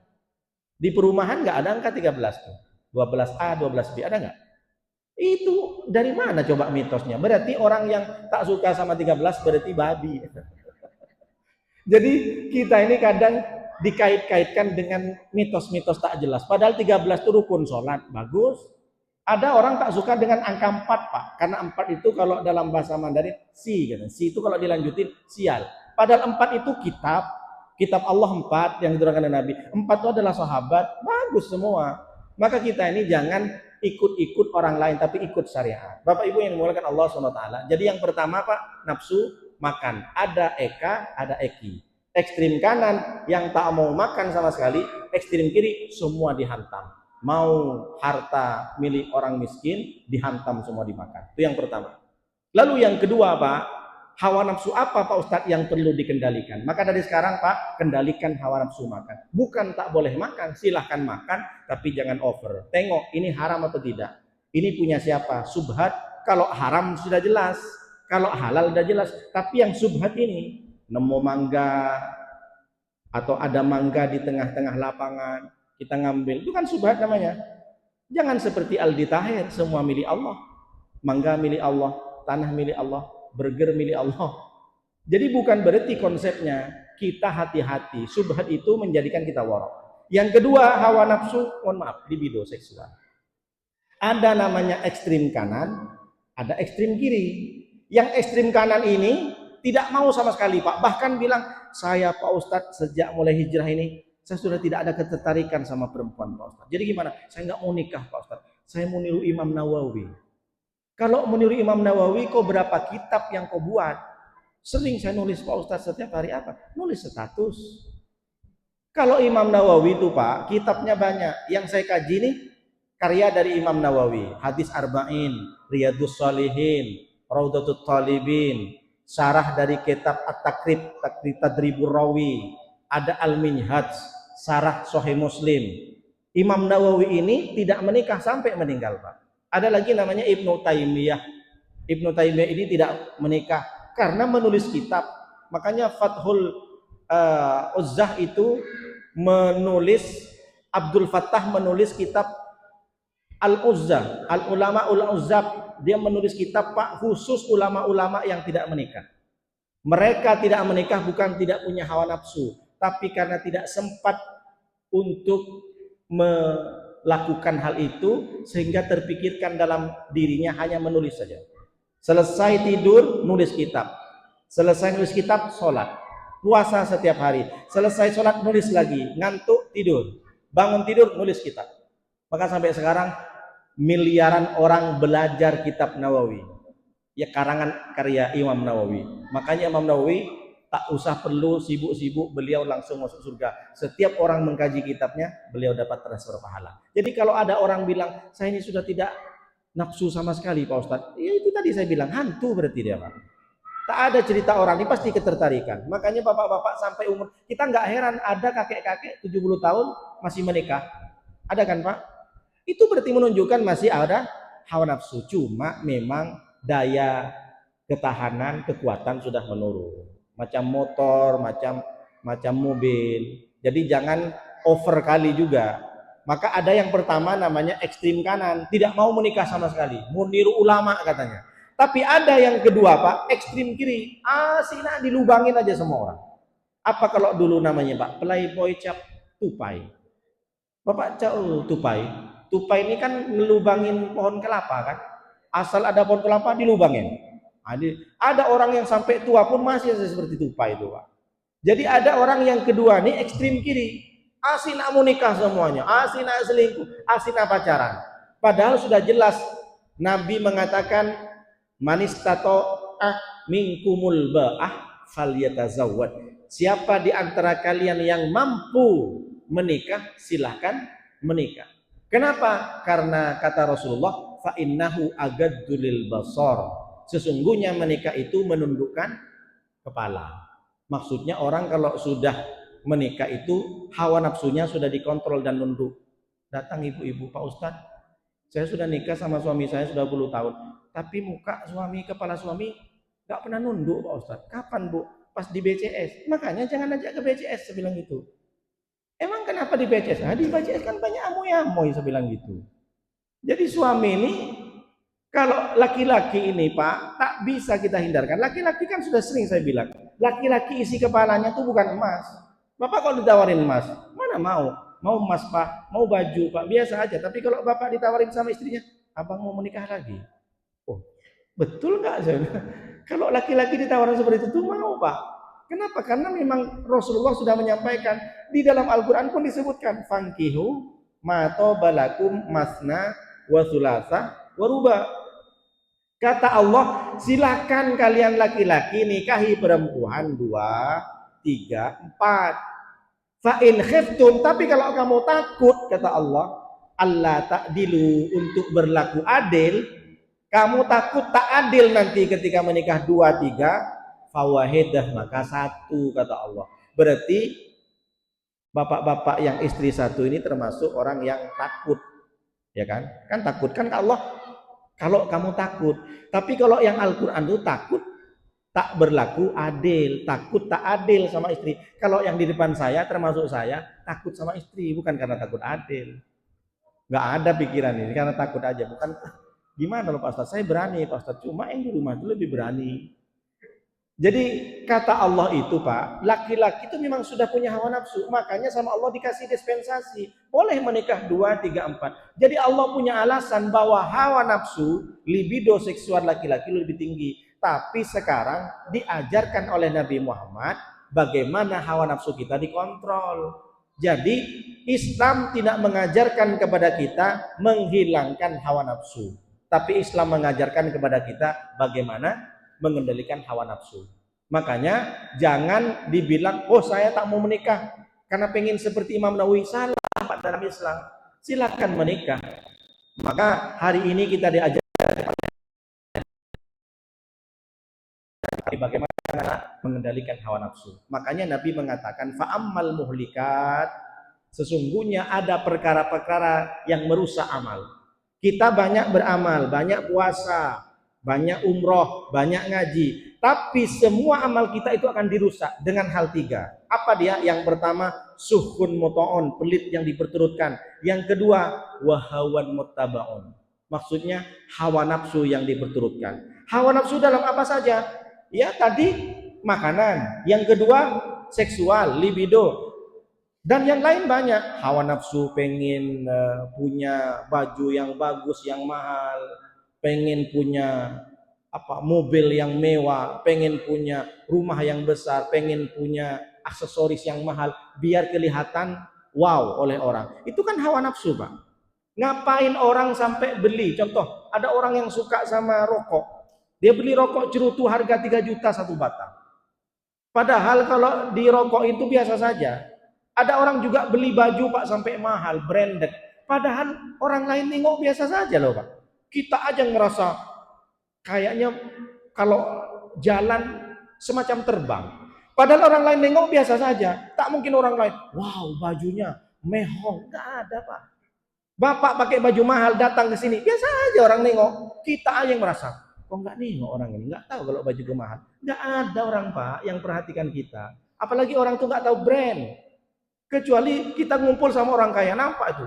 Di perumahan nggak ada angka 13 tuh. 12A, 12B ada nggak? Itu dari mana coba mitosnya? Berarti orang yang tak suka sama 13 berarti babi. Jadi kita ini kadang dikait-kaitkan dengan mitos-mitos tak jelas. Padahal 13 itu rukun sholat, bagus. Ada orang tak suka dengan angka 4 Pak, karena 4 itu kalau dalam bahasa Mandarin si, gitu. Si itu kalau dilanjutin sial. Padahal 4 itu kitab Allah 4 yang diturunkan oleh Nabi. 4 itu adalah sahabat, bagus semua. Maka kita ini jangan ikut-ikut orang lain, tapi ikut syariat. Bapak Ibu yang dimuliakan Allah SWT. Jadi yang pertama Pak, nafsu makan. Ada eka, ada eki. Ekstrim kanan yang tak mau makan sama sekali, ekstrim kiri semua dihantam. Mau harta milik orang miskin, dihantam semua dimakan. Itu yang pertama. Lalu yang kedua Pak, hawa nafsu apa Pak Ustadz yang perlu dikendalikan? Maka dari sekarang Pak, kendalikan hawa nafsu makan. Bukan tak boleh makan, silahkan makan, tapi jangan over. Tengok ini haram atau tidak. Ini punya siapa? Subhat. Kalau haram sudah jelas, kalau halal sudah jelas. Tapi yang subhat ini, nemu mangga atau ada mangga di tengah-tengah lapangan, kita ngambil, itu kan subhat namanya. Jangan seperti Aldi Taher, semua milik Allah. Mangga milik Allah, tanah milik Allah, burger milik Allah. Jadi bukan berarti konsepnya kita hati-hati. Subhat itu menjadikan kita warok. Yang kedua, hawa nafsu, mohon maaf, libido seksual. Ada namanya ekstrim kanan, ada ekstrim kiri. Yang ekstrim kanan ini tidak mau sama sekali Pak. Bahkan bilang, saya Pak Ustadz sejak mulai hijrah ini, saya sudah tidak ada ketertarikan sama perempuan Pak Ustadz. Jadi gimana? Saya nggak mau nikah Pak Ustadz. Saya mau niru Imam Nawawi. Kalau meniru Imam Nawawi, kok berapa kitab yang kau buat? Sering saya nulis Pak Ustadz setiap hari apa? Nulis status. Kalau Imam Nawawi itu Pak, kitabnya banyak. Yang saya kaji nih, karya dari Imam Nawawi. Hadis Arba'in, Riyadus Shalihin, Raudatul Talibin, syarah dari kitab At-Takrib, Tadribur Rawi, ada Al-Minhaj, syarah Sahih Muslim. Imam Nawawi ini tidak menikah sampai meninggal Pak. Ada lagi namanya Ibnu Taimiyah. Ibnu Taimiyah ini tidak menikah karena menulis kitab. Makanya Fathul Uzzah itu menulis, Abdul Fattah menulis kitab Al-Uzzah, Al-Ulama Ul-Uzzab. Dia menulis kitab Pak khusus ulama-ulama yang tidak menikah. Mereka tidak menikah bukan tidak punya hawa nafsu, tapi karena tidak sempat untuk melakukan hal itu sehingga terpikirkan dalam dirinya hanya menulis saja. Selesai tidur nulis kitab, selesai nulis kitab sholat, puasa setiap hari, selesai sholat nulis lagi, ngantuk tidur, bangun tidur nulis kitab. Maka sampai sekarang miliaran orang belajar kitab Nawawi, ya karangan karya Imam Nawawi. Makanya Imam Nawawi tak usah perlu sibuk-sibuk, beliau langsung masuk surga. Setiap orang mengkaji kitabnya, beliau dapat transfer pahala. Jadi kalau ada orang bilang, saya ini sudah tidak nafsu sama sekali Pak Ustadz, ya itu tadi saya bilang, hantu berarti dia Pak. Tak ada cerita orang ini pasti ketertarikan. Makanya bapak-bapak sampai umur, kita nggak heran ada kakek-kakek 70 tahun masih menikah. Ada kan Pak? Itu berarti menunjukkan masih ada hawa nafsu. Cuma memang daya ketahanan, kekuatan sudah menurun. Macam motor, macam mobil. Jadi jangan over kali juga. Maka ada yang pertama namanya ekstrim kanan, tidak mau menikah sama sekali, mau niru ulama katanya. Tapi ada yang kedua Pak, ekstrim kiri, sina dilubangin aja semua orang. Apa kalau dulu namanya Pak, playboy cap tupai. Bapak cak tupai. Tupai ini kan ngelubangin pohon kelapa kan. Asal ada pohon kelapa dilubangin. Ada orang yang sampai tua pun masih seperti tupai itu Pak. Jadi ada orang yang kedua nih ekstrim kiri, asina mau nikah semuanya, asina selingkuh, asina pacaran. Padahal sudah jelas Nabi mengatakan manistato minkumul ba'ah falyatazawwad. Siapa di antara kalian yang mampu menikah, silahkan menikah. Kenapa? Karena kata Rasulullah, fa innahu agaddu lil basar. Sesungguhnya menikah itu menundukkan kepala. Maksudnya orang kalau sudah menikah itu hawa nafsunya sudah dikontrol dan nunduk. Datang ibu-ibu, Pak Ustadz, saya sudah nikah sama suami saya sudah 10 tahun, tapi muka suami, kepala suami nggak pernah nunduk Pak Ustadz. Kapan Bu? Pas di BCS. Makanya jangan ajak ke BCS, saya bilang gitu. Emang kenapa di BCS? Nah, di BCS kan banyak amoy-amoy, saya bilang gitu. Jadi suami ini, kalau laki-laki ini Pak, tak bisa kita hindarkan. Laki-laki kan sudah sering saya bilang, laki-laki isi kepalanya tuh bukan emas. Bapak kalau ditawarin emas, mana mau? Mau emas Pak, mau baju Pak, biasa aja. Tapi kalau Bapak ditawarin sama istrinya, abang mau menikah lagi. Oh, betul nggak? Kalau laki-laki ditawarin seperti itu tuh mau Pak. Kenapa? Karena memang Rasulullah sudah menyampaikan, di dalam Al-Quran pun disebutkan, fankihu mato balakum masna wa thulatha wa ruba. Kata Allah, silakan kalian laki-laki nikahi perempuan 2, 3, 4. Fa in khiftum, tapi kalau kamu takut, kata Allah, Allah ta'dilu, untuk berlaku adil, kamu takut tak adil nanti ketika menikah 2, 3, fawahidah, maka 1, kata Allah. Berarti bapak-bapak yang istri 1 ini termasuk orang yang takut, ya kan? Kan takut kan Allah, kalau kamu takut. Tapi kalau yang Al-Quran itu takut tak berlaku adil, takut tak adil sama istri. Kalau yang di depan saya termasuk saya takut sama istri, bukan karena takut adil. Nggak ada pikiran ini, karena takut aja. Bukan gimana loh Pak Ustadz, saya berani Pak Ustadz, cuma yang di rumah itu lebih berani. Jadi kata Allah itu Pak, laki-laki itu memang sudah punya hawa nafsu, makanya sama Allah dikasih dispensasi, boleh menikah 2, 3, 4. Jadi Allah punya alasan bahwa hawa nafsu, libido seksual laki-laki lebih tinggi. Tapi sekarang diajarkan oleh Nabi Muhammad bagaimana hawa nafsu kita dikontrol. Jadi Islam tidak mengajarkan kepada kita menghilangkan hawa nafsu, tapi Islam mengajarkan kepada kita bagaimana mengendalikan hawa nafsu. Makanya jangan dibilang, oh saya tak mau menikah karena pengen seperti Imam Nawawi. Salah Pak dalam Islam. Silakan menikah. Maka hari ini kita diajar bagaimana mengendalikan hawa nafsu. Makanya Nabi mengatakan fa'ammal muhlikat, sesungguhnya ada perkara-perkara yang merusak amal. Kita banyak beramal, banyak puasa, banyak umroh, banyak ngaji, tapi semua amal kita itu akan dirusak dengan hal 3. Apa dia? Yang pertama, suhun muta'on, pelit yang diperturutkan. Yang kedua, wahawan muttabaun, maksudnya hawa nafsu yang diperturutkan. Hawa nafsu dalam apa saja? Ya tadi makanan, yang kedua seksual, libido, dan yang lain banyak. Hawa nafsu pengen punya baju yang bagus, yang mahal, pengen punya mobil yang mewah, pengen punya rumah yang besar, pengen punya aksesoris yang mahal biar kelihatan wow oleh orang. Itu kan hawa nafsu Pak. Ngapain orang sampai beli? Contoh, ada orang yang suka sama rokok, dia beli rokok cerutu harga 3 juta 1 batang. Padahal kalau di rokok itu biasa saja. Ada orang juga beli baju Pak sampai mahal, branded. Padahal orang lain nengok biasa saja loh Pak. Kita aja ngerasa kayaknya kalau jalan semacam terbang. Padahal orang lain nengok biasa saja. Tak mungkin orang lain, wow bajunya mehong. Nggak ada Pak. Bapak pakai baju mahal datang ke sini, biasa aja orang nengok. Kita aja yang merasa, kok nggak nengok orang ini, nggak tahu kalau baju gue mahal. Nggak ada orang Pak yang perhatikan kita. Apalagi orang tuh nggak tahu brand. Kecuali kita ngumpul sama orang kaya, nampak itu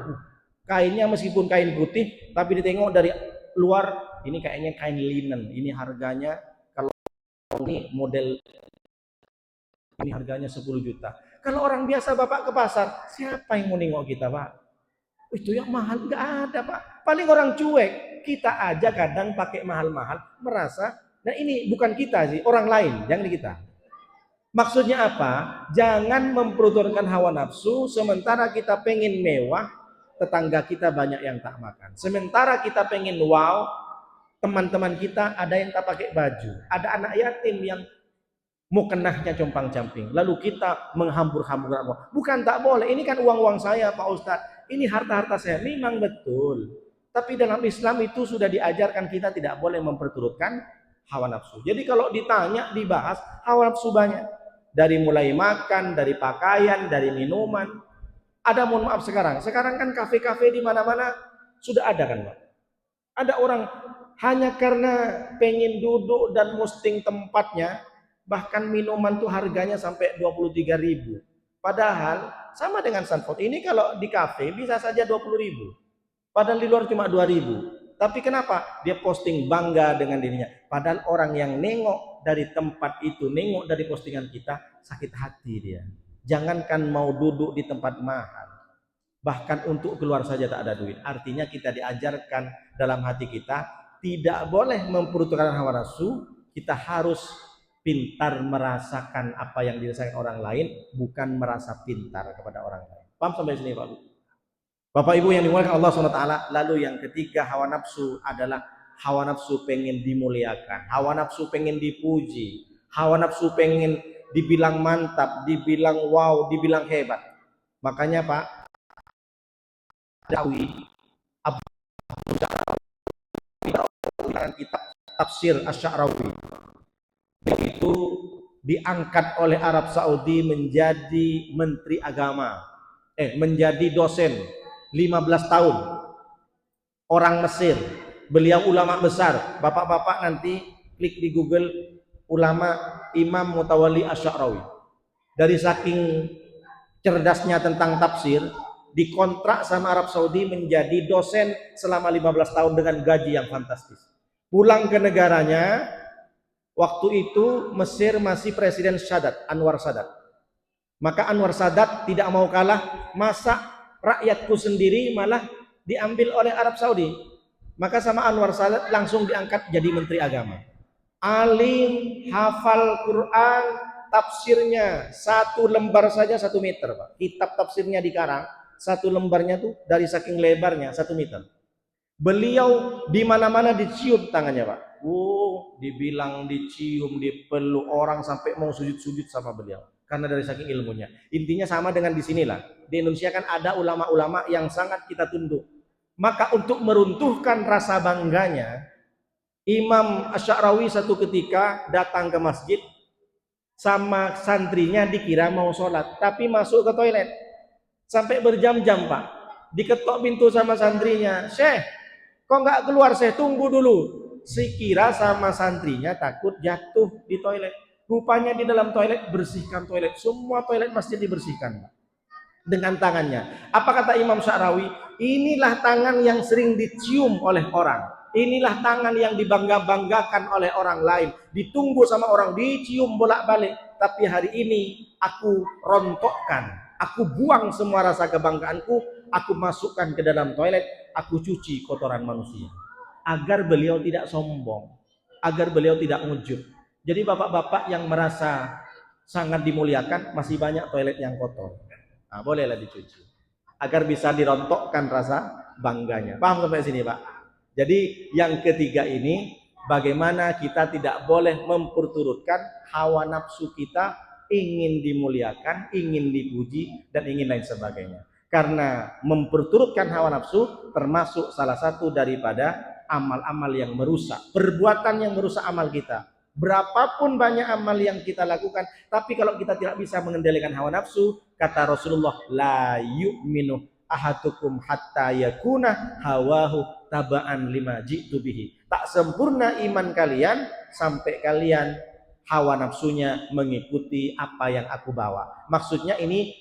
kainnya meskipun kain putih, tapi ditengok dari luar, ini kayaknya kain linen, ini harganya, kalau ini model ini harganya 10 juta. Kalau orang biasa Bapak ke pasar, siapa yang mau nengok kita Pak? Itu yang mahal, nggak ada Pak. Paling orang cuek. Kita aja kadang pakai mahal-mahal merasa, nah ini bukan kita sih, orang lain, jangan kita. Maksudnya apa? Jangan memperturutkan hawa nafsu sementara kita pengen mewah, tetangga kita banyak yang tak makan. Sementara kita pengen wow, teman-teman kita ada yang tak pakai baju. Ada anak yatim yang mau kenahnya compang-camping. Lalu kita menghambur-hambur. Bukan tak boleh, ini kan uang-uang saya Pak Ustadz. Ini harta-harta saya, memang betul. Tapi dalam Islam itu sudah diajarkan kita tidak boleh memperturutkan hawa nafsu. Jadi kalau ditanya, dibahas, hawa nafsu banyak. Dari mulai makan, dari pakaian, dari minuman. Ada, mohon maaf sekarang kan kafe-kafe di mana-mana sudah ada kan Pak. Ada orang hanya karena pengen duduk dan posting tempatnya, bahkan minuman tuh harganya sampai 23.000. Padahal sama dengan Sanford ini, kalau di kafe bisa saja 20.000. Padahal di luar cuma 2.000. Tapi kenapa? Dia posting bangga dengan dirinya. Padahal orang yang nengok dari tempat itu, nengok dari postingan kita, sakit hati dia. Jangankan mau duduk di tempat mahal, bahkan untuk keluar saja tak ada duit. Artinya kita diajarkan dalam hati kita tidak boleh memperturutkan hawa nafsu. Kita harus pintar merasakan apa yang dirasakan orang lain, bukan merasa pintar kepada orang lain. Paham sampai sini Pak? Bapak Ibu yang dimuliakan Allah SWT, lalu yang ketiga hawa nafsu adalah hawa nafsu pengen dimuliakan, hawa nafsu pengen dipuji, hawa nafsu pengen dibilang mantap, dibilang wow, dibilang hebat. Makanya Pak Dawi kitab tafsir Asy-Sya'rawi itu diangkat oleh Arab Saudi menjadi menteri agama, menjadi dosen 15 tahun, orang Mesir. Beliau ulama besar. Bapak-bapak nanti klik di Google ulama Imam Mutawalli Asy-Sya'rawi. Dari saking cerdasnya tentang tafsir, dikontrak sama Arab Saudi menjadi dosen selama 15 tahun dengan gaji yang fantastis. Pulang ke negaranya, waktu itu Mesir masih Presiden Sadat, Anwar Sadat. Maka Anwar Sadat tidak mau kalah, masa rakyatku sendiri malah diambil oleh Arab Saudi. Maka sama Anwar Sadat langsung diangkat jadi menteri agama. Alim, hafal Quran, tafsirnya satu lembar saja 1 meter, Pak. Kitab tafsirnya dikarang, satu lembarnya tuh dari saking lebarnya 1 meter. Beliau di mana-mana dicium tangannya, Pak. Dibilang dicium, dipeluk orang sampai mau sujud-sujud sama beliau. Karena dari saking ilmunya. Intinya sama dengan di sinilah. Di Indonesia kan ada ulama-ulama yang sangat kita tunduk. Maka untuk meruntuhkan rasa bangganya, Imam Asy-Sya'rawi satu ketika datang ke masjid sama santrinya, dikira mau sholat, tapi masuk ke toilet. Sampai berjam-jam, Pak. Diketok pintu sama santrinya, "Syekh, kok nggak keluar, Syekh? Tunggu dulu." Sekira sama santrinya takut jatuh di toilet. Rupanya di dalam toilet, bersihkan toilet. Semua toilet masjid dibersihkan, Pak, dengan tangannya. Apa kata Imam Sya'rawi? Inilah tangan yang sering dicium oleh orang. Inilah tangan yang dibangga-banggakan oleh orang lain. Ditunggu sama orang, dicium bolak-balik. Tapi hari ini aku rontokkan. Aku buang semua rasa kebanggaanku. Aku masukkan ke dalam toilet. Aku cuci kotoran manusia. Agar beliau tidak sombong. Agar beliau tidak ujub. Jadi bapak-bapak yang merasa sangat dimuliakan, masih banyak toilet yang kotor. Nah, bolehlah dicuci agar bisa dirontokkan rasa bangganya. Paham sampai sini, Pak? Jadi yang ketiga ini, bagaimana kita tidak boleh memperturutkan hawa nafsu kita ingin dimuliakan, ingin dipuji, dan ingin lain sebagainya. Karena memperturutkan hawa nafsu termasuk salah satu daripada amal-amal yang merusak, perbuatan yang merusak amal kita. Berapapun banyak amal yang kita lakukan, tapi kalau kita tidak bisa mengendalikan hawa nafsu, kata Rasulullah, la yu'minu ahadukum hatta yakuna hawahu taba'an lima ji'tu bihi. Tak sempurna iman kalian sampai kalian hawa nafsunya mengikuti apa yang aku bawa. Maksudnya ini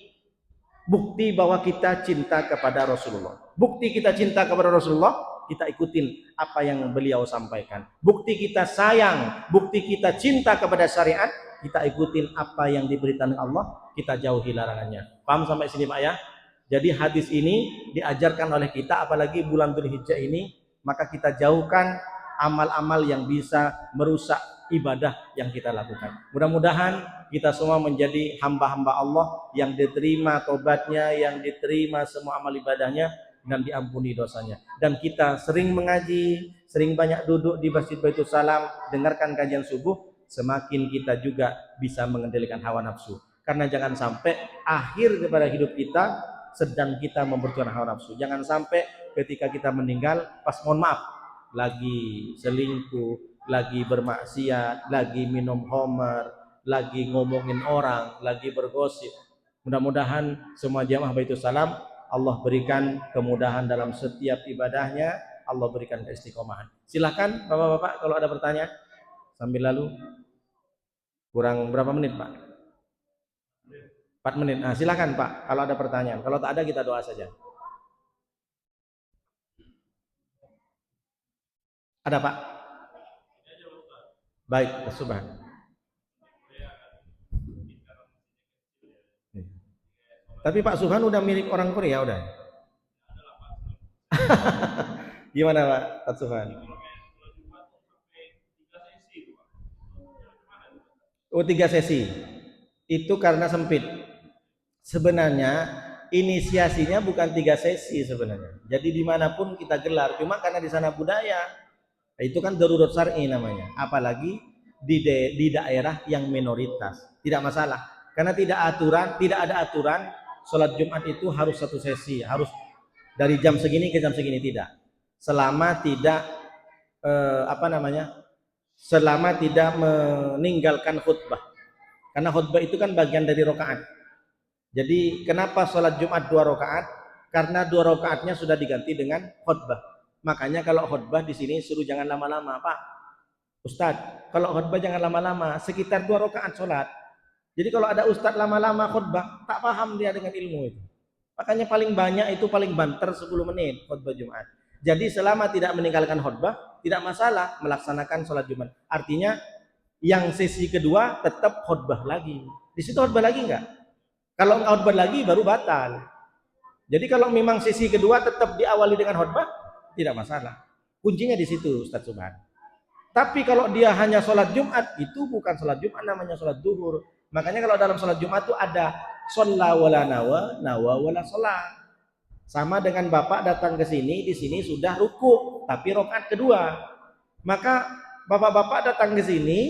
bukti bahwa kita cinta kepada Rasulullah. Bukti kita cinta kepada Rasulullah, kita ikutin apa yang beliau sampaikan. Bukti kita sayang, bukti kita cinta kepada syariat, kita ikutin apa yang diberitakan Allah, kita jauhi larangannya. Paham sampai sini, Pak, ya? Jadi hadis ini diajarkan oleh kita, apalagi bulan Dzulhijjah ini, maka kita jauhkan amal-amal yang bisa merusak ibadah yang kita lakukan. Mudah-mudahan kita semua menjadi hamba-hamba Allah yang diterima tobatnya, yang diterima semua amal ibadahnya, dan diampuni dosanya. Dan kita sering mengaji, sering banyak duduk di Masjid Baitul Salam, dengarkan kajian subuh, semakin kita juga bisa mengendalikan hawa nafsu. Karena jangan sampai akhir kepada hidup kita sedang kita memperjuangkan hawa nafsu. Jangan sampai ketika kita meninggal, pas mohon maaf, lagi selingkuh, lagi bermaksiat, lagi minum homer, lagi ngomongin orang, lagi bergosip. Mudah-mudahan semua jamaah Baitul Salam Allah berikan kemudahan dalam setiap ibadahnya, Allah berikan keistiqomahan. Silakan Bapak-bapak kalau ada pertanyaan sambil lalu. Kurang berapa menit, Pak? 4 menit. Nah, silakan Pak kalau ada pertanyaan. Kalau tak ada kita doa saja. Ada, Pak? Baik, Subhan. Tapi Pak Subhan udah milik orang Korea udah. Gimana Pak Subhan? Oh, 3 sesi. Itu karena sempit. Sebenarnya inisiasinya bukan 3 sesi sebenarnya. Jadi dimanapun kita gelar, cuma karena di sana budaya, itu kan darurat syar'i namanya. Apalagi di daerah yang minoritas, tidak masalah. Karena tidak ada aturan sholat Jumat itu harus 1 sesi, harus dari jam segini ke jam segini, tidak. Selama tidak selama tidak meninggalkan khutbah. Karena khutbah itu kan bagian dari rokaat. Jadi kenapa sholat Jumat 2 rakaat? Karena 2 rakaatnya sudah diganti dengan khutbah. Makanya kalau khutbah di sini suruh jangan lama-lama, Pak Ustadz. Kalau khutbah jangan lama-lama, sekitar 2 rakaat sholat. Jadi kalau ada Ustadz lama-lama khutbah, tak paham dia dengan ilmu itu. Makanya paling banyak itu paling banter 10 menit khutbah Jumat. Jadi selama tidak meninggalkan khutbah, tidak masalah melaksanakan sholat Jumat. Artinya yang sesi kedua tetap khutbah lagi. Di situ khutbah lagi enggak? Kalau enggak khutbah lagi baru batal. Jadi kalau memang sesi kedua tetap diawali dengan khutbah, tidak masalah. Kuncinya di situ Ustaz Subhan. Tapi kalau dia hanya sholat Jumat, itu bukan sholat Jumat, namanya sholat duhur. Makanya kalau dalam sholat Jumat itu ada sholla wala nawa, nawa wala sholat. Sama dengan Bapak datang ke sini, di sini sudah ruku, tapi rakaat kedua. Maka Bapak-bapak datang ke sini,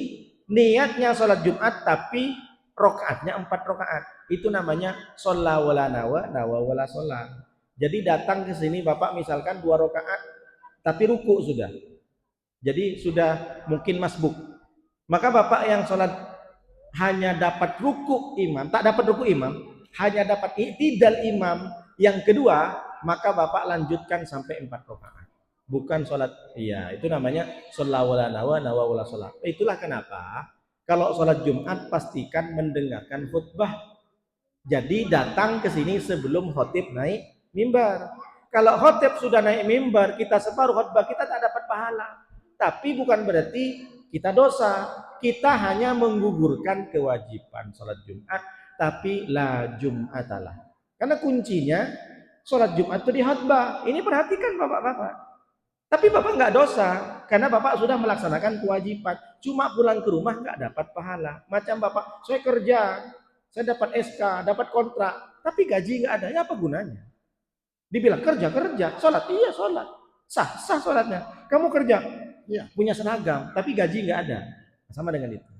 niatnya sholat Jumat, tapi rakaatnya 4 rakaat. Itu namanya sholla wala nawa, nawa wala sholat. Jadi datang ke sini Bapak misalkan 2 rakaat, tapi ruku sudah. Jadi sudah mungkin masbuk. Maka Bapak yang sholat hanya dapat ruku imam, tak dapat ruku imam, hanya dapat i'tidal imam yang kedua, maka Bapak lanjutkan sampai 4 rakaat. Bukan sholat, iya itu namanya sholla wala nawa, nawa wala sholat. Itulah kenapa kalau sholat Jumat pastikan mendengarkan khutbah. Jadi datang ke sini sebelum khotib naik mimbar. Kalau khotib sudah naik mimbar, kita separuh khutbah, kita tak dapat pahala. Tapi bukan berarti kita dosa. Kita hanya menggugurkan kewajiban sholat Jumat, tapi la Jum'atalah. Karena kuncinya sholat Jumat itu di khutbah. Ini perhatikan Bapak-bapak. Tapi Bapak nggak dosa, karena Bapak sudah melaksanakan kewajiban. Cuma pulang ke rumah nggak dapat pahala. Macam Bapak, saya kerja, saya dapat SK, dapat kontrak, tapi gaji nggak ada. Ya apa gunanya? Dibilang kerja, sholat, iya sholat. Sah sholatnya. Kamu kerja, ya, punya seragam, tapi gaji nggak ada. Sama dengan itu.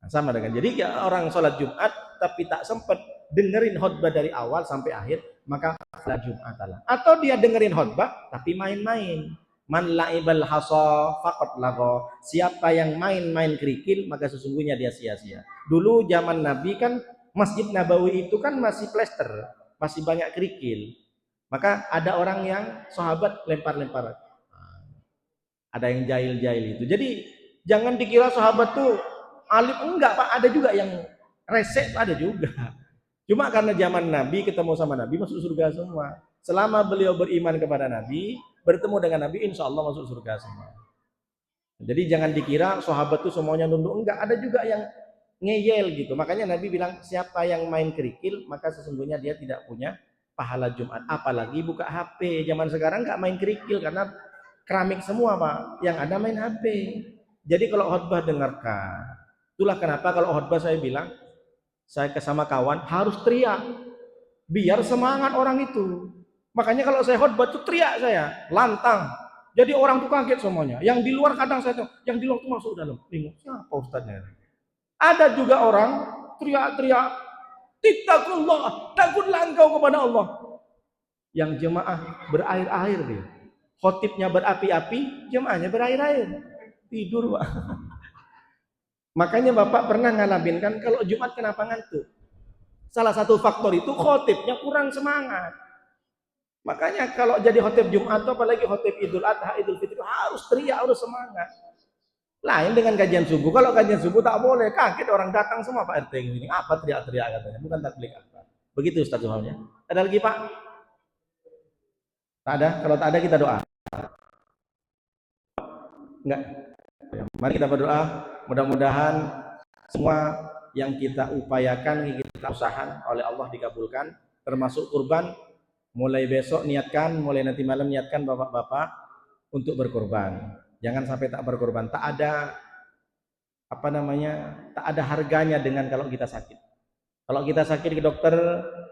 Sama dengan. Jadi orang sholat Jumat, tapi tak sempat dengerin khutbah dari awal sampai akhir, maka la Jum'atalah. Atau dia dengerin khutbah tapi main-main. Man la'ibal hasa faqad lagha. Siapa yang main-main kerikil maka sesungguhnya dia sia-sia. Dulu zaman Nabi kan Masjid Nabawi itu kan masih plester, masih banyak kerikil. Maka ada orang yang sahabat lempar-lempar. Ada yang jahil-jahil itu. Jadi jangan dikira sahabat tuh alim, enggak Pak, ada juga yang resek, ada juga. Cuma karena zaman Nabi ketemu sama Nabi masuk surga semua. Selama beliau beriman kepada Nabi, bertemu dengan Nabi, insya Allah masuk surga semua. Jadi jangan dikira sahabat itu semuanya nunduk, enggak, ada juga yang ngeyel gitu. Makanya Nabi bilang siapa yang main kerikil maka sesungguhnya dia tidak punya pahala Jumat. Apalagi buka HP. Zaman sekarang enggak main kerikil karena keramik semua Pak. Yang ada main HP. Jadi kalau khutbah dengarkan. Itulah kenapa kalau khutbah saya bilang, saya sama kawan harus teriak biar semangat orang itu. Makanya kalau saya khutbah itu teriak saya, lantang. Jadi orang tuh kaget semuanya. Yang di luar kadang saya tuh, yang di luar tuh masuk dalam. Bingung, siapa ustadznya? Ada juga orang teriak-teriak, "Ittaqullah, takutlah engkau kepada Allah." Yang jemaah berair-air dia. Khotibnya berapi-api, jemaahnya berair-air. Tidur, Pak. Makanya Bapak pernah ngalamin kan kalau Jumat kenapa ngantuk? Salah satu faktor itu khotibnya kurang semangat. Makanya kalau jadi khotib Jumat apalagi khotib Idul Adha, Idul Fitri harus teriak, harus semangat. Lain dengan kajian subuh. Kalau kajian subuh tak boleh, kaget orang datang semua Pak RT ini. Apa teriak-teriak katanya? Bukan tabligh akbar. Begitu Ustaz Zuhalnya. Ada lagi Pak? Tak ada? Kalau tak ada kita doa. Enggak. Mari kita berdoa. Mudah-mudahan semua yang kita upayakan, yang kita usahakan oleh Allah dikabulkan, termasuk kurban. Mulai besok niatkan, mulai nanti malam niatkan bapak-bapak untuk berkorban. Jangan sampai tak berkorban. Tak ada tak ada harganya dengan kalau kita sakit. Kalau kita sakit ke dokter,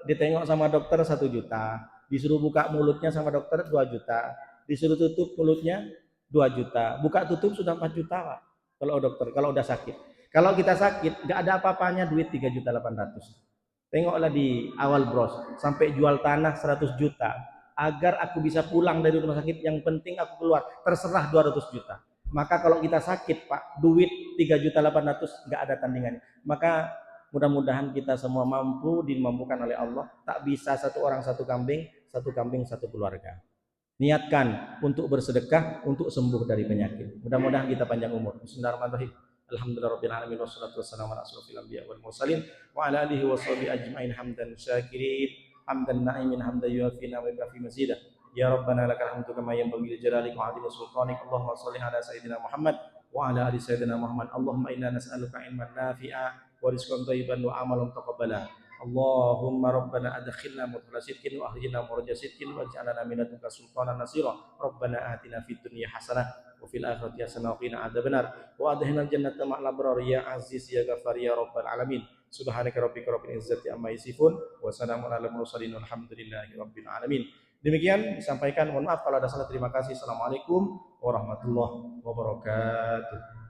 ditengok sama dokter 1 juta, disuruh buka mulutnya sama dokter 2 juta, disuruh tutup mulutnya 2 juta, buka tutup sudah 4 juta Pak. Kalau dokter, kalau udah sakit. Kalau kita sakit, nggak ada apa-apanya duit 3.800.000. Tengoklah di awal bros, sampai jual tanah 100 juta, agar aku bisa pulang dari rumah sakit, yang penting aku keluar, terserah 200 juta. Maka kalau kita sakit Pak, duit 3.800.000 nggak ada tandingannya. Maka mudah-mudahan kita semua mampu, dimampukan oleh Allah. Tak bisa satu orang satu kambing satu keluarga. Niatkan untuk bersedekah untuk sembuh dari penyakit. Mudah-mudahan kita panjang umur. Bismillahirrahmanirrahim. Alhamdulillahirabbil alamin wassalatu wassalamu ala asrofil anbiya wal mursalin wa ala alihi washabihi ajmain hamdan syakirin hamdan na'imin hamdan yuafi wa yukafi mazidah. Ya Rabbana lakal hamdu kama yanbaghi li jalalika wa 'azimi sultanik. Allahumma shalli ala sayyidina Muhammad wa ala ali sayyidina Muhammad. Allahumma inna nas'aluka ilman nafi'a wa rizqan thayyiban wa amalan taqabbala. Allahumma rabbana adkhilna mudkhala sidqin wa akhrijna mukhraja sidqin waj'alna min ladunka sultanan nasira. Rabbana atina fid dunya hasanah wa fil akhirati hasanah wa qina adzabannar wa adkhilna jannata ma'al abrar ya aziz ya ghafar ya rabbal alamin. Subhanaka rabbika rabbil izzati amma yasifun wa salamun alal mursalin walhamdulillahi rabbil alamin. Demikian disampaikan, mohon maaf kalau ada salah. Terima kasih. Assalamualaikum warahmatullahi wabarakatuh.